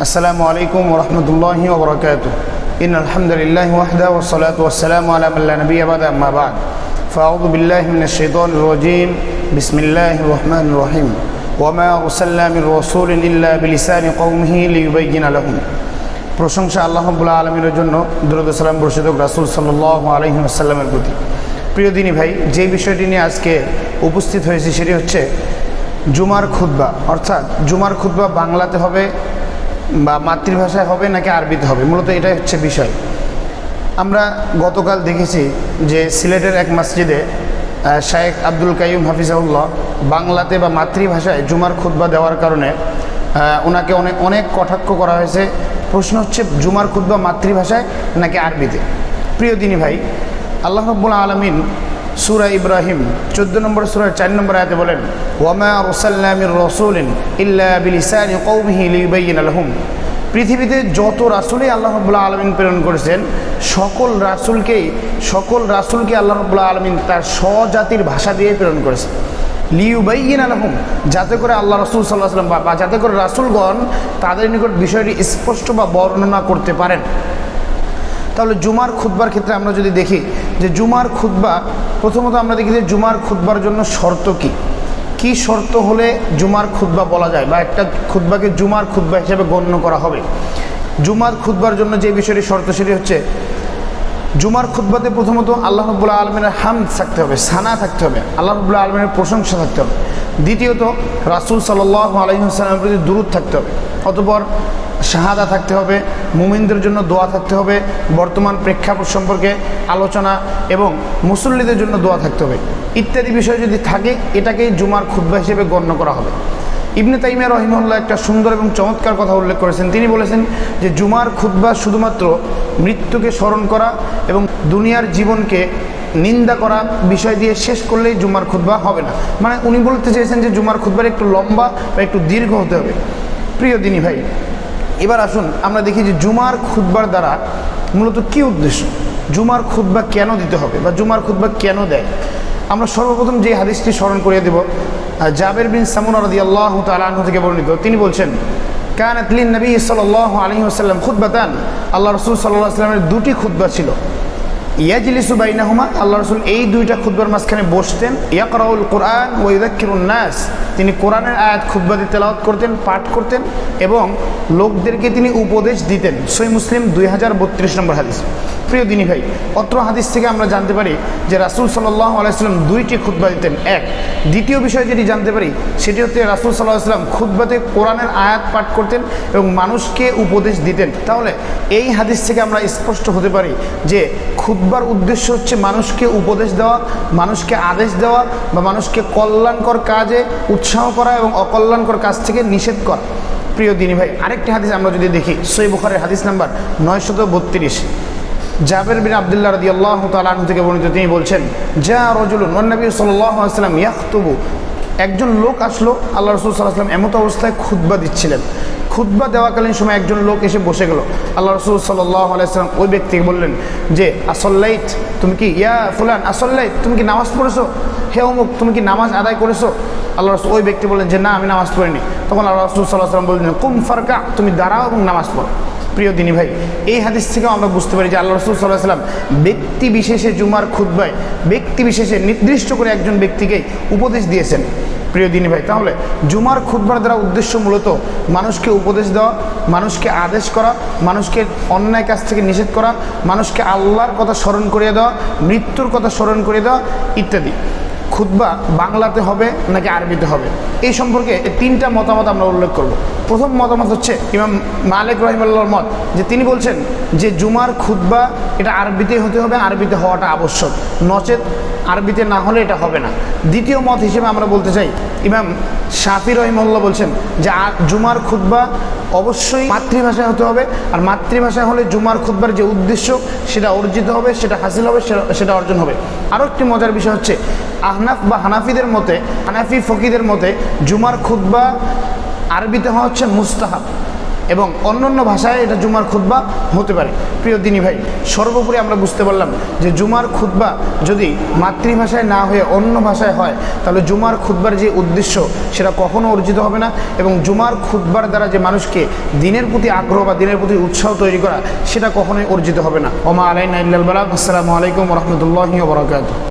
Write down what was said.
আসসালামু আলাইকুম ওয়া রাহমাতুল্লাহি ওয়া বারাকাতুহু। ইন্নাল হামদুলিল্লাহি ওয়াহদাহু ওয়াস সালাতু ওয়াস সালামু আলা মান লা নাবিয়্যা বা'দা, আম্মা বা'দ। ফাআউযু বিল্লাহি মিনাশ শাইতানির রাজীম। বিসমিল্লাহির রহমানির রহিম। ওয়া মা আরসালনা মির রাসূলিন ইল্লা বিলিসানি কওমিহি লিয়ুবাইয়িনা লাহুম। প্রশংসা আল্লাহ রাব্বুল আলামিনের জন্য, দরুদ ও সালাম বর্ষিত রাসূল সাল্লাল্লাহু আলাইহি ওয়াসাল্লামের প্রতি। প্রিয় দিনী ভাই, যে বিষয়টি নিয়ে আজকে উপস্থিত হয়েছি সেটি হচ্ছে জুমার খুতবা। অর্থাৎ জুমার খুতবা বাংলাতে হবে বা মাতৃভাষায় হবে নাকি আরবিতে হবে, মূলত এটাই হচ্ছে বিষয়। আমরা গতকাল দেখেছি যে সিলেটের এক মসজিদে শায়েখ আব্দুল কাইয়ুম হাফিজাহুল্লাহ বাংলাতে বা মাতৃভাষায় জুমার খুতবা দেওয়ার কারণে ওনাকে অনেক কটাক্ষ করা হয়েছে। প্রশ্ন হচ্ছে জুমার খুতবা মাতৃভাষায় নাকি আরবিতে। প্রিয় দিনী ভাই, আল্লাহ রাব্বুল আলামিন সূরা ইব্রাহিম 14 নম্বর সূরার 4 নম্বর আয়াতে বলেন, ওয়া মা আরসালনা মির রাসূলিন ইল্লা বিলিসানি কওমিহি লিয়ুবাইয়িনা লাহুম। পৃথিবীতে যত রাসূলই আল্লাহ রাব্বুল আলামিন প্রেরণ করেছেন, সকল রাসূলকে আল্লাহ রাব্বুল আলামিন তার স্বজাতির ভাষা দিয়ে প্রেরণ করেছেন। লিয়ুবাইয়িনা লাহুম, যাতে করে আল্লাহ রাসূল সাল্লাল্লাহু আলাইহি ওয়াসাল্লাম বা যাতে করে রাসূলগণ তাদের নিকট বিষয়টি স্পষ্ট বা বর্ণনা করতে পারেন। তাহলে জুমার খুতবার ক্ষেত্রে আমরা যদি দেখি যে জুমার খুতবা, প্রথমত আমরা দেখি যে জুমার খুতবার জন্য শর্ত কি শর্ত হলে জুমার খুতবা বলা যায় বা একটা খুতবাকে জুমার খুতবা হিসেবে গণ্য করা হবে। জুমার খুতবার জন্য যে বিষয়টি শর্ত সেটি হচ্ছে জুমার খুতবাতে প্রথমত আল্লাহ রাব্বুল আলামিনের হামদ থাকতে হবে, সানা থাকতে হবে, আল্লাহ রাব্বুল আলামিনের প্রশংসা থাকতে হবে। দ্বিতীয়ত রাসূল সাল্লাল্লাহু আলাইহি ওয়াসাল্লামের প্রতি দুরূদ থাকতে হবে। অতঃপর শাহাদা থাকতে হবে, মুমিনদের জন্য দোয়া থাকতে হবে, বর্তমান প্রেক্ষাপট সম্পর্কে আলোচনা এবং মুসল্লিদের জন্য দোয়া থাকতে হবে ইত্যাদি বিষয় যদি থাকে, এটাকেই জুমার খুতবা হিসেবে গণ্য করা হবে। ইবনে তাইমিয়া রাহিমাহুল্লাহ একটা সুন্দর এবং চমৎকার কথা উল্লেখ করেছেন। তিনি বলেছেন যে জুমার খুতবা শুধুমাত্র মৃত্যুকে স্মরণ করা এবং দুনিয়ার জীবনকে নিন্দা করা বিষয় দিয়ে শেষ করলেই জুমার খুতবা হবে না। মানে উনি বলতে চেয়েছেন যে জুমার খুতবার একটু লম্বা বা একটু দীর্ঘ হতে হবে। প্রিয় দিনী ভাই, এবার আসুন আমরা দেখি যে জুমার খুতবার দ্বারা মূলত কী উদ্দেশ্য, জুমার খুতবা কেন দিতে হবে বা জুমার খুতবা কেন দেয়। আমরা সর্বপ্রথম যে হাদিসটি স্মরণ করিয়ে দেব, জাবের বিন সামুনা রাদিয়াল্লাহু তাআলা আনহু থেকে বর্ণিত। তিনি বলছেন, কানাত লিন নবী সাল্লাল্লাহু আলাইহি ওয়াসাল্লাম খুতবাতান। আল্লাহ রাসূল সাল্লাল্লাহু আলাইহি ওয়াসাল্লামের দুটি খুতবা ছিল। ইয়াজলিসু বাইনাহুমা, আল্লাহ রাসূল এই দুইটা খুতবার মাঝখানে বসতেন। ইয়াকরাউল কুরআন ওয়া ইউযাক্কিরুন নাস, তিনি কোরআনের আয়াত খুতবাতে তেলাওয়াত করতেন, পাঠ করতেন এবং লোকদেরকে তিনি উপদেশ দিতেন। সহিহ মুসলিম 2032 নম্বর হাদিস। প্রিয় দিনী ভাই, অত্র হাদিস থেকে আমরা জানতে পারি যে রাসূল সাল্লাল্লাহু আলাইহি ওয়াসাল্লাম দুইটি খুতবা দিতেন। এক, দ্বিতীয় বিষয় যেটি জানতে পারি সেটি হচ্ছে রাসূল সাল্লাল্লাহু আলাইহি ওয়াসাল্লাম খুতবাতে কোরআনের আয়াত পাঠ করতেন এবং মানুষকে উপদেশ দিতেন। তাহলে এই হাদিস থেকে আমরা স্পষ্ট হতে পারি যে খুতবার উদ্দেশ্য হচ্ছে মানুষকে উপদেশ দেওয়া, মানুষকে আদেশ দেওয়া বা মানুষকে কল্যাণকর কাজে উৎসাহ করা এবং অকল্যাণকর কাজ থেকে নিষেধ করা। প্রিয় দিনী ভাই, আরেকটি হাদিস আমরা যদি দেখি, সহিহ বুখারীর হাদিস নাম্বার 932, জাবের বিন আব্দুল্লাহ রাদিয়াল্লাহু তাআলা আনহু থেকে বর্ণিত। তিনি বলছেন, যা রাজুলুন ওয়ান নবী সাল্লাল্লাহু আলাইহি ওয়াসাল্লাম ইয়াখতুবু, একজন লোক আসলো, আল্লাহ রাসূল সাল্লাল্লাহু আলাইহি ওয়াসাল্লাম এমত অবস্থায় খুতবা দিচ্ছিলেন। খুতবা দেওয়াকালীন সময় একজন লোক এসে বসে গেল। আল্লাহ রাসূল সাল্লাল্লাহু আলাইহি ওয়াসাল্লাম ওই ব্যক্তিকে বললেন যে, আসল্লাইত, তুমি কি, ইয়া ফুলান আসল্লাইত, তুমি কি নামাজ পড়েছো, হে অমুক তুমি কি নামাজ আদায় করেছো। আল্লাহ রাসূল, ওই ব্যক্তি বললেন যে না, আমি নামাজ পড়িনি। তখন আল্লাহ রাসূল সাল্লাল্লাহু আলাইহি ওয়াসাল্লাম বললেন, কুম ফারকা, তুমি দাঁড়াও এবং নামাজ পড়ো। প্রিয় দিনী ভাই, এই হাদিস থেকেও আমরা বুঝতে পারি যে আল্লাহ রাসূল সাল্লাল্লাহু আলাইহি ওয়াসাল্লাম ব্যক্তি বিশেষে জুমার খুতবায় ব্যক্তি বিশেষে নির্দিষ্ট করে একজন ব্যক্তিকে উপদেশ দিয়েছেন। প্রিয় দিনী ভাই, তাহলে জুমার খুতবার দ্বারা উদ্দেশ্য মূলত মানুষকে উপদেশ দেওয়া, মানুষকে আদেশ করা, মানুষকে অন্যায় কাজ থেকে নিষেধ করা, মানুষকে আল্লাহর কথা স্মরণ করিয়ে দেওয়া, মৃত্যুর কথা স্মরণ করিয়ে দেওয়া ইত্যাদি। খুতবা বাংলাতে হবে নাকি আরবিতে হবে, এই সম্পর্কে তিনটা মতামত আমরা উল্লেখ করব। প্রথম মতামত হচ্ছে ইমাম মালিক রাহিমাহুল্লাহর মত, যে তিনি বলছেন যে জুমার খুতবা এটা আরবিতে হতে হবে, আরবিতে হওয়াটা আবশ্যক, নচেত আরবিতে না হলে এটা হবে না। দ্বিতীয় মত হিসেবে আমরা বলতে চাই, ইমাম শাফি রাহিমাহুল্লাহ বলছেন যে জুমার খুতবা অবশ্যই মাতৃভাষায় হতে হবে, আর মাতৃভাষায় হলে জুমার খুতবার যে উদ্দেশ্য সেটা অর্জিত হবে, সেটা হাসিল হবে, সেটা অর্জন হবে। আরও একটি মজার বিষয় হচ্ছে আহনাফ বা হানাফিদের মতে, হানাফি ফকিদের মতে জুমার খুতবা আরবিতে হওয়া হচ্ছে মুস্তাহাব, এবং অন্য ভাষায় এটা জুমার খুতবা হতে পারে। প্রিয় দিনী ভাই, সর্বোপরি আমরা বুঝতে পারলাম যে জুমার খুতবা যদি মাতৃভাষায় না হয়ে অন্য ভাষায় হয় তাহলে জুমার খুতবার যে উদ্দেশ্য সেটা কখনো অর্জিত হবে না, এবং জুমার খুতবার দ্বারা যে মানুষকে দিনের প্রতি আগ্রহ বা দিনের প্রতি উৎসাহ তৈরি করা সেটা কখনোই অর্জিত হবে না। ওমা আলাইনা ইল্লাল বালাগ। আসসালামু আলাইকুম ওয়া রাহমাতুল্লাহি ওয়া বারাকাতুহু।